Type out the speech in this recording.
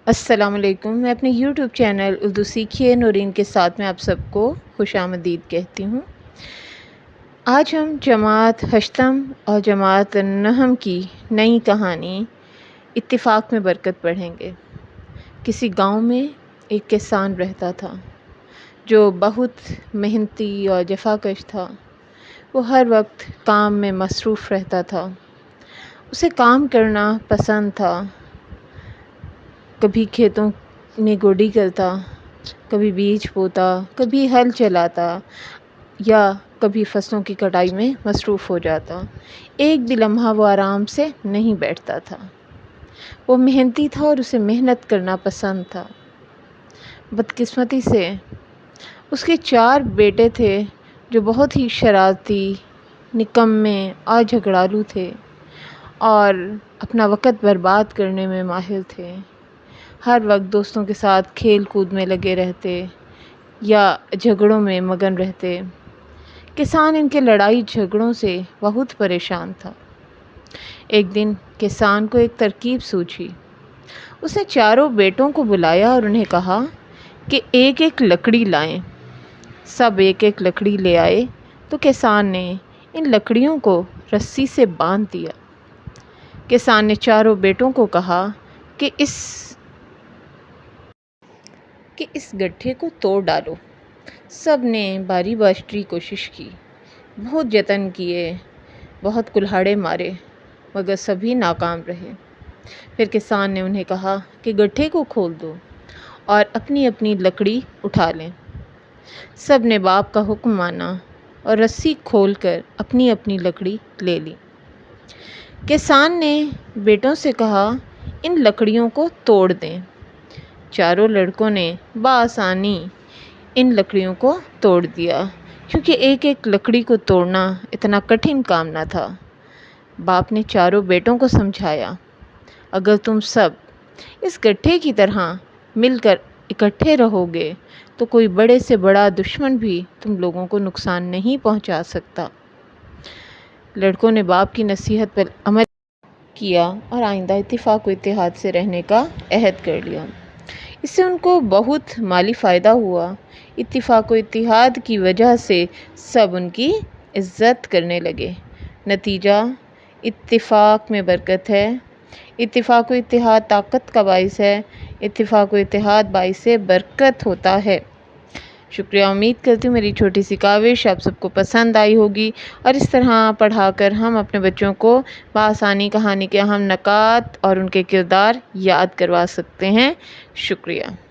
السلام علیکم۔ میں اپنے یوٹیوب چینل اردو سیکھیے نورین کے ساتھ میں آپ سب کو خوش آمدید کہتی ہوں۔ آج ہم جماعت ہشتم اور جماعت نہم کی نئی کہانی اتفاق میں برکت پڑھیں گے۔ کسی گاؤں میں ایک کسان رہتا تھا جو بہت محنتی اور جفاکش تھا۔ وہ ہر وقت کام میں مصروف رہتا تھا۔ اسے کام کرنا پسند تھا۔ کبھی کھیتوں میں گوڈی کرتا، کبھی بیج بوتا، کبھی ہل چلاتا یا کبھی فصلوں کی کٹائی میں مصروف ہو جاتا۔ ایک بھی لمحہ وہ آرام سے نہیں بیٹھتا تھا۔ وہ محنتی تھا اور اسے محنت کرنا پسند تھا۔ بدقسمتی سے اس کے 4 بیٹے تھے جو بہت ہی شرارتی، نکمّے اور جھگڑالو تھے اور اپنا وقت برباد کرنے میں ماہر تھے۔ ہر وقت دوستوں کے ساتھ کھیل کود میں لگے رہتے یا جھگڑوں میں مگن رہتے۔ کسان ان کے لڑائی جھگڑوں سے بہت پریشان تھا۔ ایک دن کسان کو ایک ترکیب سوجھی۔ اس نے 4 بیٹوں کو بلایا اور انہیں کہا کہ ایک ایک لکڑی لائیں۔ سب ایک ایک لکڑی لے آئے تو کسان نے ان لکڑیوں کو رسی سے باندھ دیا۔ کسان نے 4 بیٹوں کو کہا کہ اس گٹھے کو توڑ ڈالو۔ سب نے باری باشری کوشش کی، بہت جتن کیے، بہت کلہاڑے مارے، مگر سبھی ناکام رہے۔ پھر کسان نے انہیں کہا کہ گٹھے کو کھول دو اور اپنی اپنی لکڑی اٹھا لیں۔ سب نے باپ کا حکم مانا اور رسی کھول کر اپنی اپنی لکڑی لے لی۔ کسان نے بیٹوں سے کہا ان لکڑیوں کو توڑ دیں۔ 4 لڑکوں نے بآسانی ان لکڑیوں کو توڑ دیا کیونکہ ایک ایک لکڑی کو توڑنا اتنا کٹھن کام نہ تھا۔ باپ نے 4 بیٹوں کو سمجھایا، اگر تم سب اس گٹھے کی طرح مل کر اکٹھے رہو گے تو کوئی بڑے سے بڑا دشمن بھی تم لوگوں کو نقصان نہیں پہنچا سکتا۔ لڑکوں نے باپ کی نصیحت پر عمل کیا اور آئندہ اتفاق و اتحاد سے رہنے کا عہد کر لیا۔ اس سے ان کو بہت مالی فائدہ ہوا۔ اتفاق و اتحاد کی وجہ سے سب ان کی عزت کرنے لگے۔ نتیجہ اتفاق میں برکت ہے۔ اتفاق و اتحاد طاقت کا باعث ہے۔ اتفاق و اتحاد باعث برکت ہوتا ہے۔ شکریہ۔ امید کرتی ہوں میری چھوٹی سی کاوش آپ سب کو پسند آئی ہوگی اور اس طرح پڑھا کر ہم اپنے بچوں کو بآسانی کہانی کے اہم نکات اور ان کے کردار یاد کروا سکتے ہیں۔ شکریہ۔